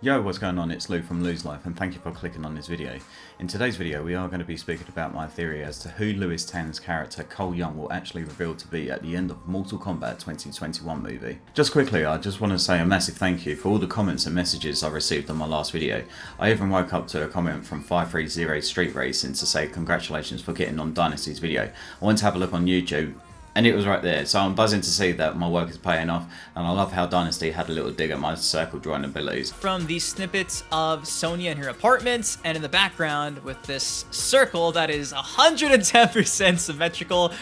Yo, what's going on? It's Lou from Lou's Life, and thank you for clicking on this video. In today's video, we are going to be speaking about my theory as to who Lewis Tan's character Cole Young will actually reveal to be at the end of Mortal Kombat 2021 movie. Just quickly, I just want to say a massive thank you for all the comments and messages I received on my last video. I even woke up to a comment from 530 Street Racing to say congratulations for getting on Dynasty's video. I went to have a look on YouTube, and it was right there, so I'm buzzing to see that my work is paying off, and I love how Dynasty had a little dig at my circle drawing abilities. From these snippets of Sonya in her apartment, and in the background with this circle that is 110% symmetrical.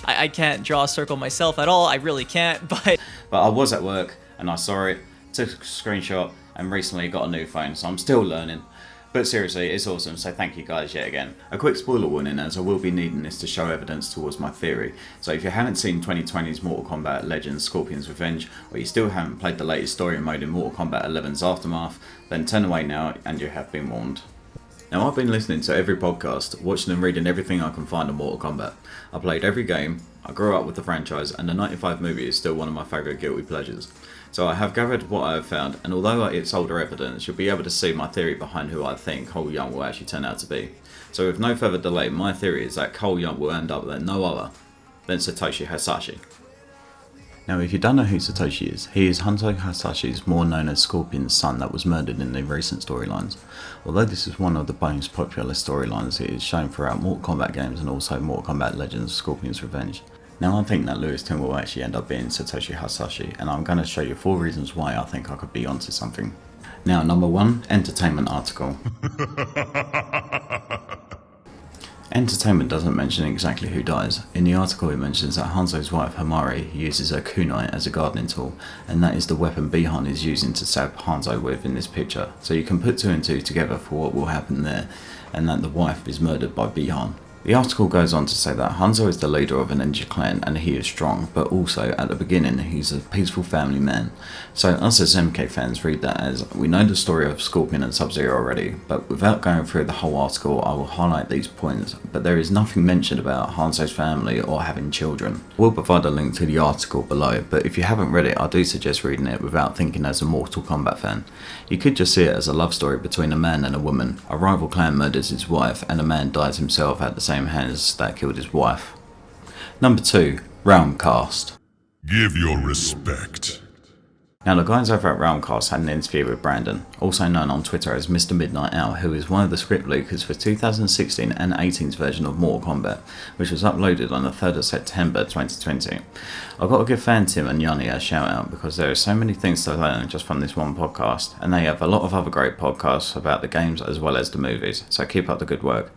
I can't draw a circle myself at all, I really can't, but I was at work, and I saw it, took a screenshot, and recently got a new phone, so I'm still learning. But seriously, it's awesome, so thank you guys yet again. A quick spoiler warning, as I will be needing this to show evidence towards my theory. So if you haven't seen 2020's Mortal Kombat Legends Scorpion's Revenge, or you still haven't played the latest story mode in Mortal Kombat 11's Aftermath, then turn away now and you have been warned. Now, I've been listening to every podcast, watching and reading everything I can find on Mortal Kombat. I played every game, I grew up with the franchise, and the 95 movie is still one of my favourite guilty pleasures. So I have gathered what I have found, and although it's older evidence, you'll be able to see my theory behind who I think Cole Young will actually turn out to be. So with no further delay, my theory is that Cole Young will end up with no other than Satoshi Hasashi. Now, if you don't know who Satoshi is, he is Hunter Hasashi's more known as Scorpion's son that was murdered in the recent storylines. Although this is one of the most popular storylines, it is shown throughout Mortal Kombat games and also Mortal Kombat Legends Scorpion's Revenge. Now, I think that Lewis Tan will actually end up being Satoshi Hasashi, and I'm going to show you 4 reasons why I think I could be onto something. Now, number 1, entertainment article. Entertainment doesn't mention exactly who dies. In the article it mentions that Hanzo's wife Hamari uses her kunai as a gardening tool, and that is the weapon Bihan is using to stab Hanzo with in this picture. So you can put 2 and 2 together for what will happen there, and that the wife is murdered by Bihan. The article goes on to say that Hanzo is the leader of a ninja clan and he is strong, but also at the beginning he's a peaceful family man. So us as MK fans read that as, we know the story of Scorpion and Sub-Zero already, but without going through the whole article I will highlight these points, but there is nothing mentioned about Hanzo's family or having children. We'll provide a link to the article below, but if you haven't read it I do suggest reading it without thinking as a Mortal Kombat fan. You could just see it as a love story between a man and a woman. A rival clan murders his wife and a man dies himself at the same hands that killed his wife. Number 2, Realm Kast. Give your respect. Now, the guys over at Realm Kast had an interview with Brandon, also known on Twitter as Mr. Midnight Owl, who is one of the script leakers for 2016 and 18's version of Mortal Kombat, which was uploaded on the 3rd of September 2020. I've got to give FANTiM and Yani a shout out because there are so many things to learn just from this one podcast, and they have a lot of other great podcasts about the games as well as the movies, so keep up the good work.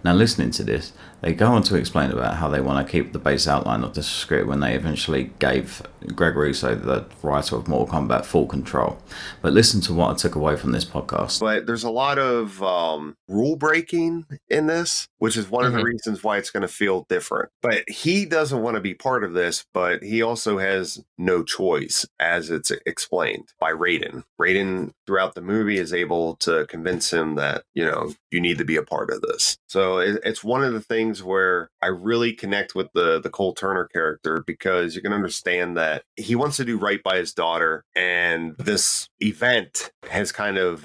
Now, listening to this, they go on to explain about how they want to keep the base outline of the script when they eventually gave Greg Russo, the writer of Mortal Kombat, full control. But listen to what I took away from this podcast. But there's a lot of rule breaking in this, which is one of the reasons why it's going to feel different. But he doesn't want to be part of this, but he also has no choice, as it's explained by Raiden. Raiden, throughout the movie, is able to convince him that, you need to be a part of this. So it's one of the things where I really connect with the Cole Turner character, because you can understand that he wants to do right by his daughter, and this event has kind of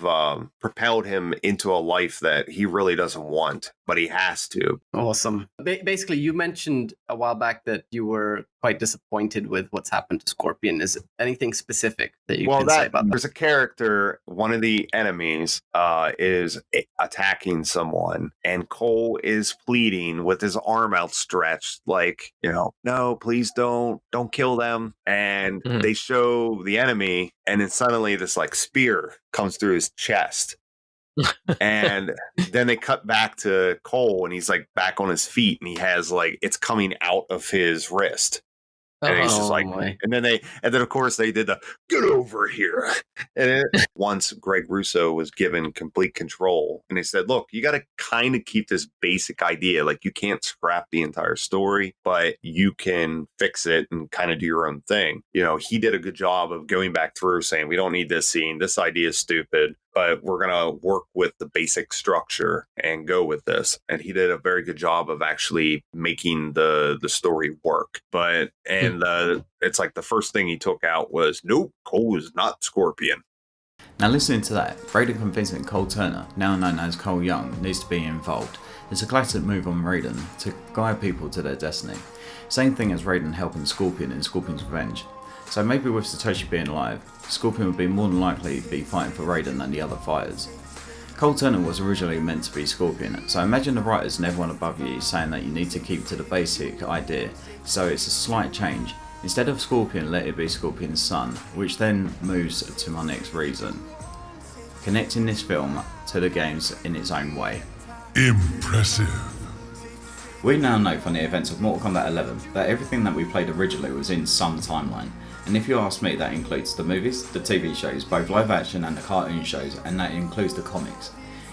propelled him into a life that he really doesn't want, but he has to. Awesome. Basically, you mentioned a while back that you were quite disappointed with what's happened to Scorpion. Is anything specific that you can say about that? There's a character, one of the enemies is attacking someone, and Cole is pleading with his arm outstretched, like, no, please don't kill them. And they show the enemy, and then suddenly this like spear comes through his chest. And then they cut back to Cole, and he's like back on his feet, and he has like, it's coming out of his wrist. And he's just like, and then of course they did the get over here. And once Greg Russo was given complete control, and they said, look, you got to kind of keep this basic idea. Like, you can't scrap the entire story, but you can fix it and kind of do your own thing. He did a good job of going back through saying, we don't need this scene. This idea is stupid, but we're going to work with the basic structure and go with this. And he did a very good job of actually making the story work. And it's like the first thing he took out was, nope, Cole is not Scorpion. Now listening to that, Raiden convincing Cole Turner, now known as Cole Young, needs to be involved. It's a classic move on Raiden to guide people to their destiny. Same thing as Raiden helping Scorpion in Scorpion's Revenge. So maybe with Satoshi being alive, Scorpion would be more than likely be fighting for Raiden than the other fighters. Cole Turner was originally meant to be Scorpion, so imagine the writers and everyone above you saying that you need to keep to the basic idea, so it's a slight change. Instead of Scorpion, let it be Scorpion's son, which then moves to my next reason. Connecting this film to the games in its own way. Impressive. We now know from the events of Mortal Kombat 11 that everything that we played originally was in some timeline, and if you ask me, that includes the movies, the TV shows, both live action and the cartoon shows, and that includes the comics.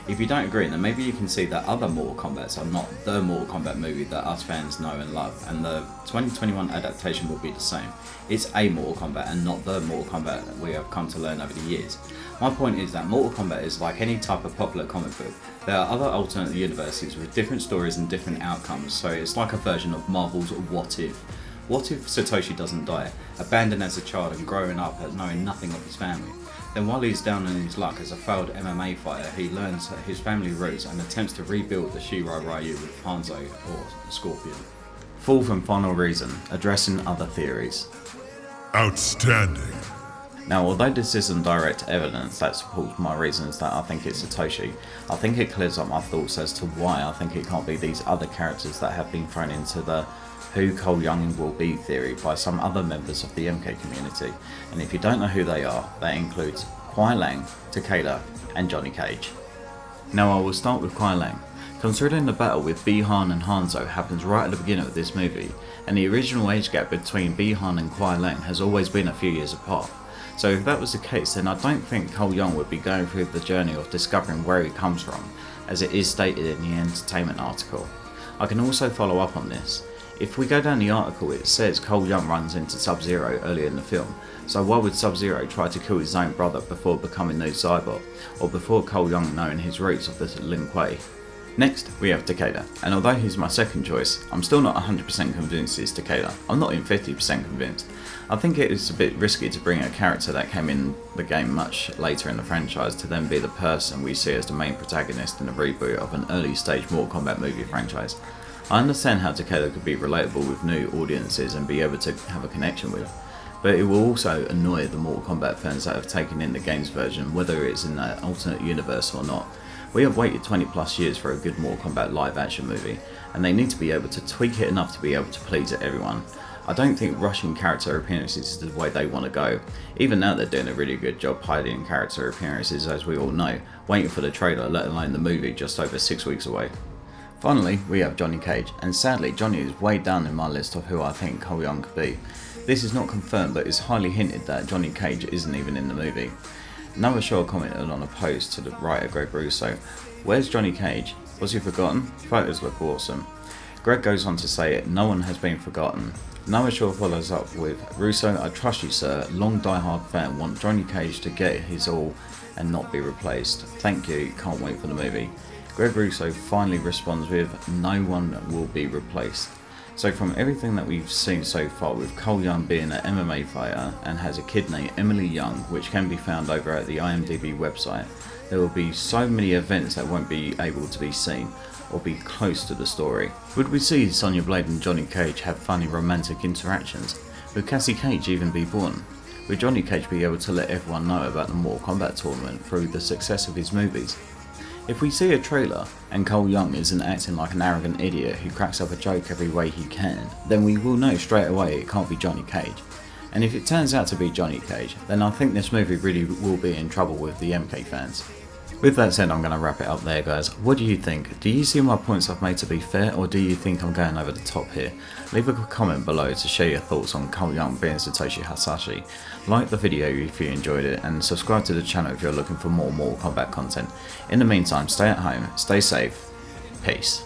If you don't agree, then maybe you can see that other Mortal Kombats are not the Mortal Kombat movie that us fans know and love, and the 2021 adaptation will be the same. It's a Mortal Kombat and not the Mortal Kombat that we have come to learn over the years. My point is that Mortal Kombat is like any type of popular comic book. There are other alternate universes with different stories and different outcomes, so it's like a version of Marvel's What If. What if Satoshi doesn't die, abandoned as a child and growing up knowing nothing of his family? Then while he's down on his luck as a failed MMA fighter, he learns his family roots and attempts to rebuild the Shirai Ryu with Hanzo or Scorpion. Fourth and final reason, addressing other theories. Outstanding. Now, although this isn't direct evidence that supports my reasons that I think it's Satoshi, I think it clears up my thoughts as to why I think it can't be these other characters that have been thrown into the who Cole Young will be theory by some other members of the MK community. And if you don't know who they are, that includes Kuai Lang, Takeda, and Johnny Cage. Now I will start with Kuai Lang. Considering the battle with Bi-Han and Hanzo happens right at the beginning of this movie, and the original age gap between Bi-Han and Kuai Lang has always been a few years apart. So if that was the case, then I don't think Cole Young would be going through the journey of discovering where he comes from, as it is stated in the entertainment article. I can also follow up on this. If we go down the article, it says Cole Young runs into Sub-Zero earlier in the film, so why would Sub-Zero try to kill his own brother before becoming no Cybot, or before Cole Young knowing his roots of the Lin Kuei? Next, we have Takeda, and although he's my second choice, I'm still not 100% convinced it's Takeda. I'm not even 50% convinced. I think it is a bit risky to bring a character that came in the game much later in the franchise to then be the person we see as the main protagonist in a reboot of an early stage Mortal Kombat movie franchise. I understand how Takeda could be relatable with new audiences and be able to have a connection with, but it will also annoy the Mortal Kombat fans that have taken in the game's version, whether it's in an alternate universe or not. We have waited 20 plus years for a good Mortal Kombat live action movie, and they need to be able to tweak it enough to be able to please everyone. I don't think rushing character appearances is the way they want to go. Even now they're doing a really good job hiding character appearances, as we all know, waiting for the trailer, let alone the movie just over 6 weeks away. Finally, we have Johnny Cage, and sadly Johnny is way down in my list of who I think Cole Young could be. This is not confirmed, but it's highly hinted that Johnny Cage isn't even in the movie. Noah Shaw commented on a post to the writer Greg Russo, "Where's Johnny Cage? Was he forgotten? Photos look awesome." Greg goes on to say, "No one has been forgotten." Noah Shaw follows up with, "Russo, I trust you sir, long die-hard fan, want Johnny Cage to get his all and not be replaced. Thank you, can't wait for the movie." Greg Russo finally responds with, "No one will be replaced." So from everything that we've seen so far, with Cole Young being an MMA fighter and has a kid named Emily Young, which can be found over at the IMDb website, there will be so many events that won't be able to be seen or be close to the story. Would we see Sonya Blade and Johnny Cage have funny romantic interactions? Would Cassie Cage even be born? Would Johnny Cage be able to let everyone know about the Mortal Kombat tournament through the success of his movies? If we see a trailer and Cole Young isn't acting like an arrogant idiot who cracks up a joke every way he can, then we will know straight away it can't be Johnny Cage. And if it turns out to be Johnny Cage, then I think this movie really will be in trouble with the MK fans. With that said, I'm going to wrap it up there, guys. What do you think? Do you see my points I've made to be fair, or do you think I'm going over the top here? Leave a comment below to share your thoughts on Cole Young being Satoshi Hasashi. Like the video if you enjoyed it, and subscribe to the channel if you're looking for more Mortal Kombat content. In the meantime, stay at home, stay safe, peace.